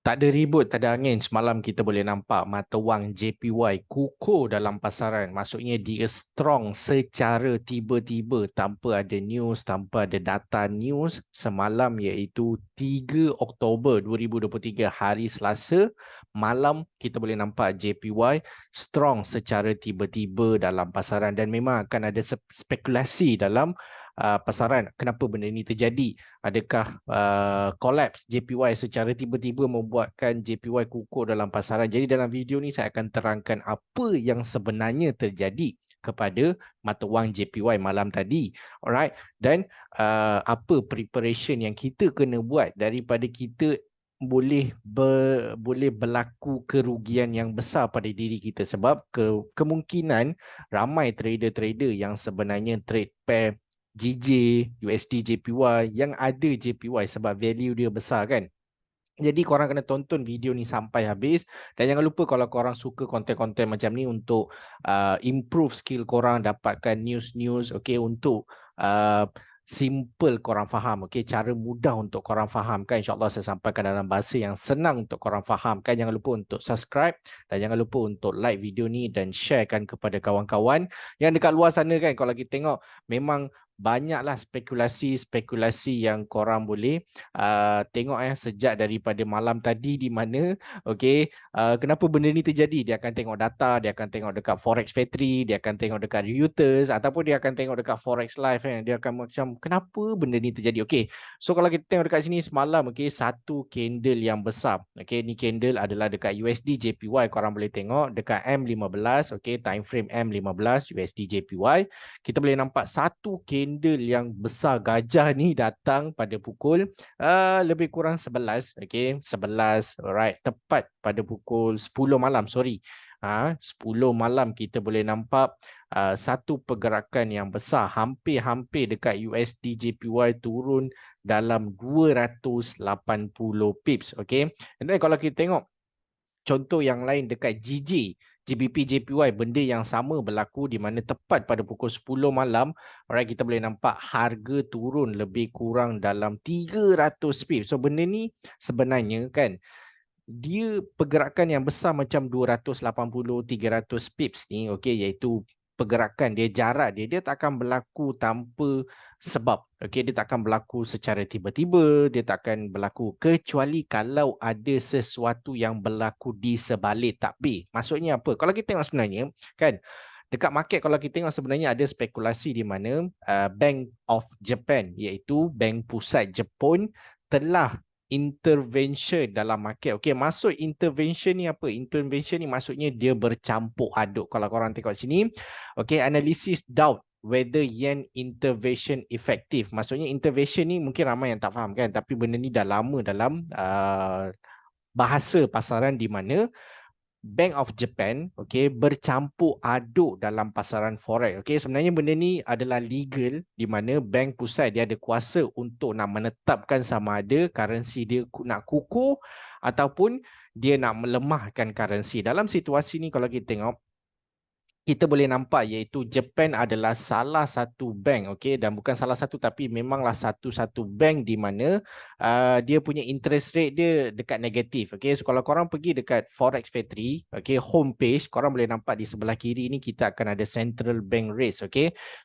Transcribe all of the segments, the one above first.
Tak ada ribut, tak ada angin. Semalam kita boleh nampak mata wang JPY kukuh dalam pasaran. Maksudnya dia strong secara tiba-tiba tanpa ada news, tanpa ada data news. Semalam iaitu 3 Oktober 2023 hari Selasa. Malam kita boleh nampak JPY strong secara tiba-tiba dalam pasaran. Dan memang akan ada spekulasi dalam pasaran. Kenapa benda ini terjadi? Adakah collapse JPY secara tiba-tiba membuatkan JPY kukuh dalam pasaran? Jadi dalam video ni saya akan terangkan apa yang sebenarnya terjadi kepada mata wang JPY malam tadi. Alright. Dan apa preparation yang kita kena buat daripada kita boleh berlaku kerugian yang besar pada diri kita, sebab kemungkinan ramai trader-trader yang sebenarnya trade pair GJ, USD JPY yang ada JPY sebab value dia besar kan. Jadi korang kena tonton video ni sampai habis dan jangan lupa kalau korang suka konten-konten macam ni untuk improve skill korang, dapatkan news-news untuk uh, simple korang faham, cara mudah untuk korang faham kan. InsyaAllah saya sampaikan dalam bahasa yang senang untuk korang faham kan. Jangan lupa untuk subscribe dan jangan lupa untuk like video ni dan sharekan kepada kawan-kawan yang dekat luar sana kan. Kalau kita tengok memang banyaklah spekulasi-spekulasi yang korang boleh tengok sejak daripada malam tadi di mana kenapa benda ni terjadi. Dia akan tengok data, dia akan tengok dekat Forex Factory, dia akan tengok dekat Reuters ataupun dia akan tengok dekat Forex Live kan. Dia akan macam kenapa benda ni terjadi. So kalau kita tengok dekat sini semalam satu candle yang besar. Ni candle adalah dekat USD JPY, korang boleh tengok dekat M15, time frame M15 USD JPY. Kita boleh nampak satu candle yang besar gajah ni datang pada pukul lebih kurang 11, 11, alright, tepat pada pukul 10 malam, 10 malam kita boleh nampak satu pergerakan yang besar, hampir-hampir dekat USD JPY turun dalam 280 pips, And then kalau kita tengok contoh yang lain dekat GBP JPY, benda yang sama berlaku di mana tepat pada pukul 10 malam, alright, kita boleh nampak harga turun lebih kurang dalam 300 pips. So benda ni sebenarnya kan dia pergerakan yang besar macam 280-300 pips ni, iaitu pergerakan dia, jarak dia tak akan berlaku tanpa sebab. Dia tak akan berlaku secara tiba-tiba, dia tak akan berlaku kecuali kalau ada sesuatu yang berlaku di sebalik takbir. Maksudnya apa? Kalau kita tengok sebenarnya kan dekat market, kalau kita tengok sebenarnya ada spekulasi di mana Bank of Japan, iaitu Bank Pusat Jepun, telah intervention dalam market. Maksud intervention ni apa? Intervention ni maksudnya dia bercampur aduk. Kalau korang tengok sini, analysis doubt whether yen intervention effective. Maksudnya intervention ni mungkin ramai yang tak faham kan, tapi benda ni dah lama dalam bahasa pasaran di mana Bank of Japan bercampur aduk dalam pasaran forex. Sebenarnya benda ni adalah legal di mana bank pusat dia ada kuasa untuk nak menetapkan sama ada currency dia nak kukuh ataupun dia nak melemahkan currency. Dalam situasi ni kalau kita tengok, kita boleh nampak iaitu Japan adalah salah satu bank, dan bukan salah satu tapi memanglah satu-satu bank di mana dia punya interest rate dia dekat negatif. So kalau korang pergi dekat Forex Factory, homepage, korang boleh nampak di sebelah kiri ni kita akan ada central bank rates.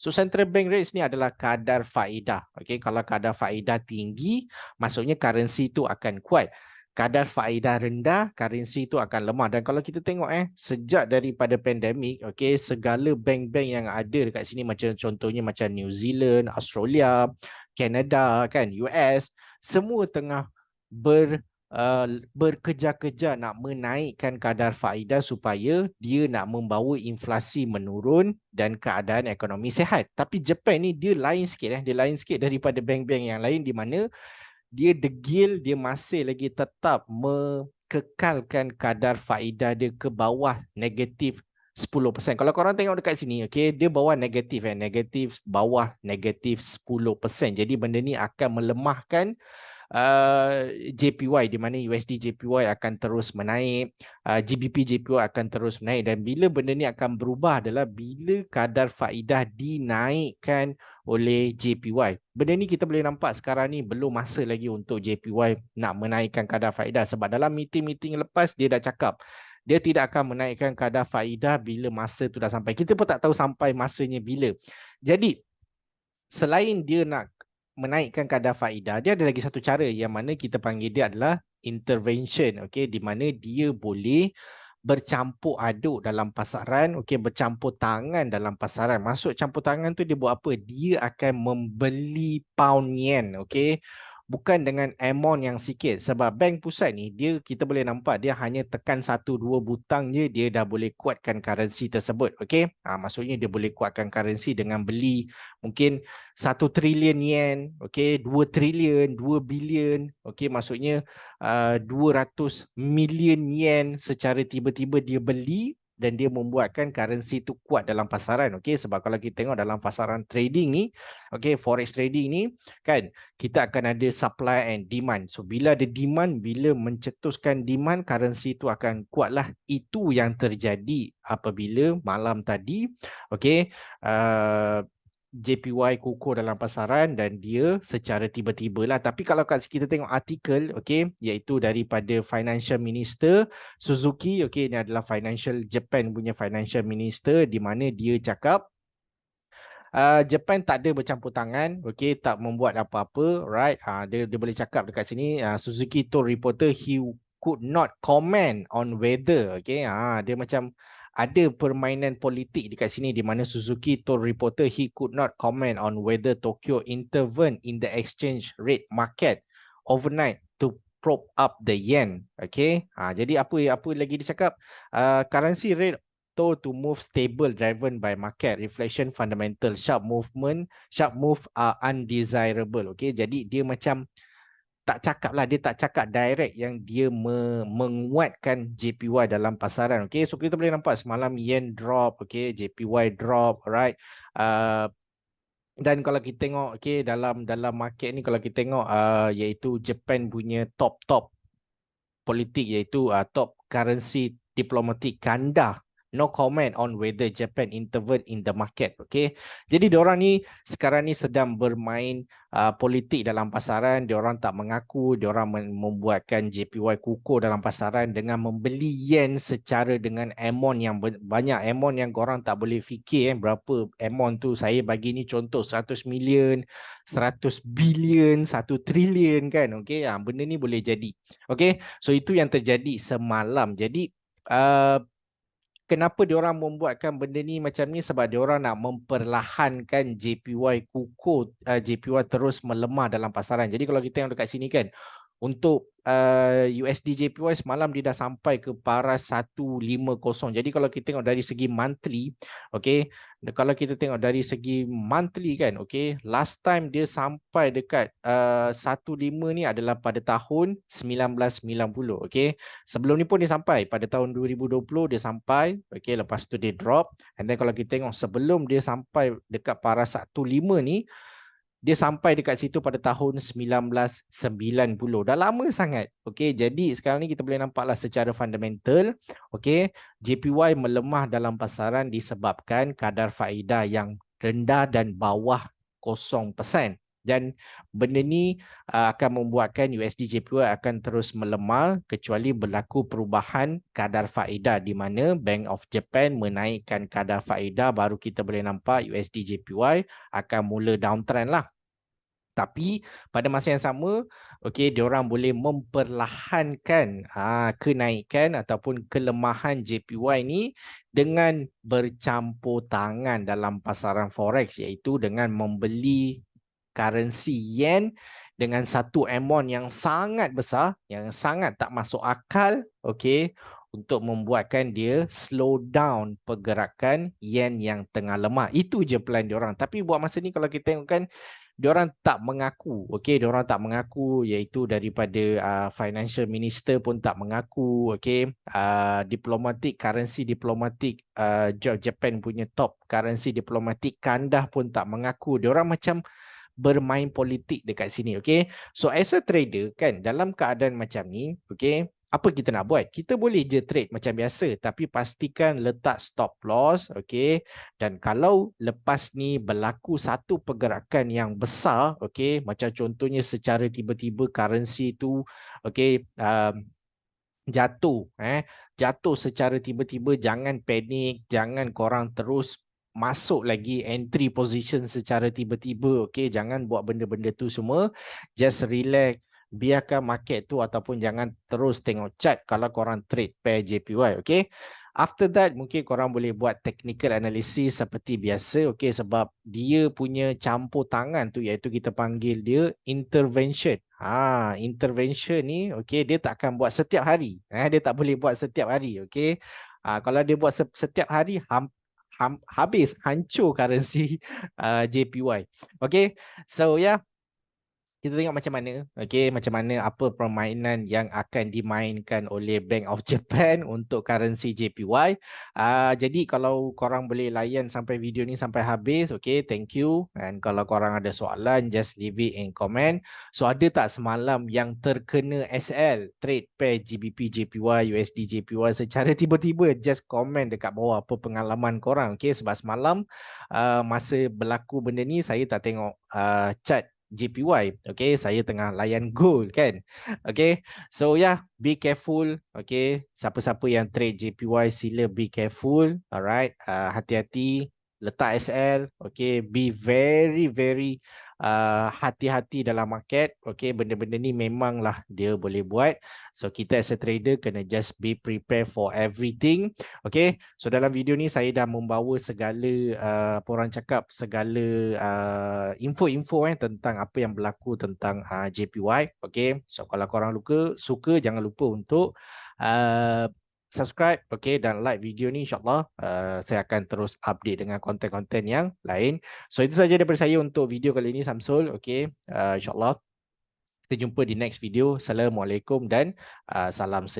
So central bank rates ni adalah kadar faedah. Kalau kadar faedah tinggi, maksudnya currency tu akan kuat. Kadar faedah rendah, currency itu akan lemah. Dan kalau kita tengok sejak daripada pandemik, segala bank-bank yang ada dekat sini, macam contohnya macam New Zealand, Australia, Canada, kan, US, semua tengah berkejar-kejar nak menaikkan kadar faedah supaya dia nak membawa inflasi menurun dan keadaan ekonomi sihat. Tapi Japan ni dia lain sikit, dia lain sikit daripada bank-bank yang lain di mana dia degil, dia masih lagi tetap mengekalkan kadar faedah dia ke bawah negatif 10%. Kalau korang tengok dekat sini, dia bawah negatif bawah negatif 10%. Jadi benda ni akan melemahkan JPY, di mana USD JPY akan terus menaik, GBP JPY akan terus menaik, dan bila benda ni akan berubah adalah bila kadar faedah dinaikkan oleh JPY. Benda ni kita boleh nampak sekarang ni belum masa lagi untuk JPY nak menaikkan kadar faedah, sebab dalam meeting-meeting lepas dia dah cakap dia tidak akan menaikkan kadar faedah bila masa tu dah sampai. Kita pun tak tahu sampai masanya bila. Jadi selain dia nak menaikkan kadar faedah, dia ada lagi satu cara yang mana kita panggil dia adalah intervention, okey, di mana dia boleh bercampur aduk dalam pasaran, okey, bercampur tangan dalam pasaran. Maksud campur tangan tu dia buat apa? Dia akan membeli pound yen, okey. Bukan dengan amount yang sikit, sebab bank pusat ni dia, kita boleh nampak dia hanya tekan satu dua butang je dia dah boleh kuatkan currency tersebut, okey. Maksudnya dia boleh kuatkan currency dengan beli mungkin 1 trilion yen, okey, 2 trilion, 2 bilion, okey, maksudnya 200 million yen secara tiba-tiba dia beli dan dia membuatkan currency tu kuat dalam pasaran, okey. Sebab kalau kita tengok dalam pasaran trading ni, okey, forex trading ni kan, kita akan ada supply and demand. So bila ada demand, bila mencetuskan demand, currency tu akan kuatlah. Itu yang terjadi apabila malam tadi, okey, JPY kukuh dalam pasaran dan dia secara tiba-tiba lah. Tapi kalau kita tengok artikel, okay, iaitu daripada Financial Minister Suzuki, okay, ini adalah Financial Japan punya Financial Minister, di mana dia cakap Japan tak ada bercampur tangan, okay, tak membuat apa-apa, right? Dia boleh cakap dekat sini, Suzuki told reporter he could not comment on whether, okay, dia macam ada permainan politik dekat sini, di mana Suzuki told reporter he could not comment on whether Tokyo intervened in the exchange rate market overnight to prop up the yen, okay. Jadi apa lagi dia cakap? Currency rate told to move stable driven by market reflection fundamental, sharp move are undesirable, okay. Jadi dia macam tak cakap lah, dia tak cakap direct yang dia menguatkan JPY dalam pasaran, okay. So kita boleh nampak semalam yen drop, okay, JPY drop, right. Dan kalau kita tengok, okay, dalam market ni, kalau kita tengok iaitu Japan punya top politik, iaitu top currency diplomatic Kanda no comment on whether Japan intervene in the market, okay. Jadi diorang ni sekarang ni sedang bermain politik dalam pasaran. Diorang tak mengaku, diorang membuatkan JPY kukuh dalam pasaran dengan membeli yen secara dengan amount yang banyak, amount yang korang tak boleh fikir berapa amount tu. Saya bagi ni contoh 100 million, 100 billion, 1 trilion kan, okay. Benda ni boleh jadi, okay. So itu yang terjadi semalam. Jadi kenapa diorang membuatkan benda ni macam ni? Sebab diorang nak memperlahankan JPY kukuh, JPY terus melemah dalam pasaran. Jadi kalau kita tengok dekat sini kan, untuk USD JPY semalam dia dah sampai ke paras 150. Jadi kalau kita tengok dari segi monthly, okay, kalau kita tengok dari segi monthly kan, okay, last time dia sampai dekat 15 ni adalah pada tahun 1990, okay. Sebelum ni pun dia sampai pada tahun 2020, dia sampai, okay, lepas tu dia drop. And then kalau kita tengok sebelum dia sampai dekat paras 15 ni, dia sampai dekat situ pada tahun 1990. Dah lama sangat. Okey, jadi sekarang ni kita boleh nampaklah secara fundamental, okey, JPY melemah dalam pasaran disebabkan kadar faedah yang rendah dan bawah 0%. Dan benda ni akan membuatkan USD JPY akan terus melemah kecuali berlaku perubahan kadar faedah, di mana Bank of Japan menaikkan kadar faedah, baru kita boleh nampak USD JPY akan mula downtrend lah. Tapi pada masa yang sama, okey, diorang boleh memperlahankan kenaikan ataupun kelemahan JPY ni dengan bercampur tangan dalam pasaran forex, iaitu dengan membeli currency yen dengan satu amount yang sangat besar, yang sangat tak masuk akal, okey, untuk membuatkan dia slow down pergerakan yen yang tengah lemah. Itu je plan diorang. Tapi buat masa ni kalau kita tengok kan, diorang tak mengaku, okey, diorang tak mengaku, iaitu daripada financial minister pun tak mengaku, okey, diplomatik, currency diplomatik, Japan punya top currency diplomatik Kanda pun tak mengaku. Diorang macam bermain politik dekat sini. Okay, so as a trader kan, dalam keadaan macam ni, okay, apa kita nak buat? Kita boleh je trade macam biasa, tapi pastikan letak stop loss, okay. Dan kalau lepas ni berlaku satu pergerakan yang besar, okay, macam contohnya secara tiba-tiba currency tu, okay, jatuh, jatuh secara tiba-tiba, jangan panik, jangan korang terus masuk lagi entry position secara tiba-tiba, okey, jangan buat benda-benda tu semua, just relax, biarkan market tu, ataupun jangan terus tengok chart kalau korang trade pair JPY, okey. After that, mungkin korang boleh buat technical analysis seperti biasa, okey, sebab dia punya campur tangan tu, iaitu kita panggil dia intervention. Intervention ni, okey, dia tak akan buat setiap hari. Dia tak boleh buat setiap hari, okey. Kalau dia buat setiap hari, habis, hancur currency JPY. Okey, so yeah, kita tengok macam mana, okey, macam mana apa permainan yang akan dimainkan oleh Bank of Japan untuk currency JPY. Jadi kalau korang boleh layan sampai video ni sampai habis, okey, thank you. And kalau korang ada soalan, just leave it in comment. So ada tak semalam yang terkena SL, trade pair GBP JPY, USD JPY secara tiba-tiba? Just comment dekat bawah apa pengalaman korang, okey, sebab semalam masa berlaku benda ni saya tak tengok chart JPY, okay, saya tengah layan gold kan, okay, so yeah, be careful, okay, siapa-siapa yang trade JPY sila be careful, alright, hati-hati, letak SL, okay, be very very hati-hati dalam market, okay, benda-benda ni memanglah dia boleh buat, so kita as a trader kena just be prepared for everything, okay, so dalam video ni saya dah membawa segala apa orang cakap, segala info-info tentang apa yang berlaku tentang JPY. Okay, so kalau korang suka jangan lupa untuk subscribe, okay, dan like video ni, insyaAllah saya akan terus update dengan konten-konten yang lain. So itu saja daripada saya untuk video kali ini, Samsul. Okay, insyaAllah kita jumpa di next video. Assalamualaikum dan salam sejahtera.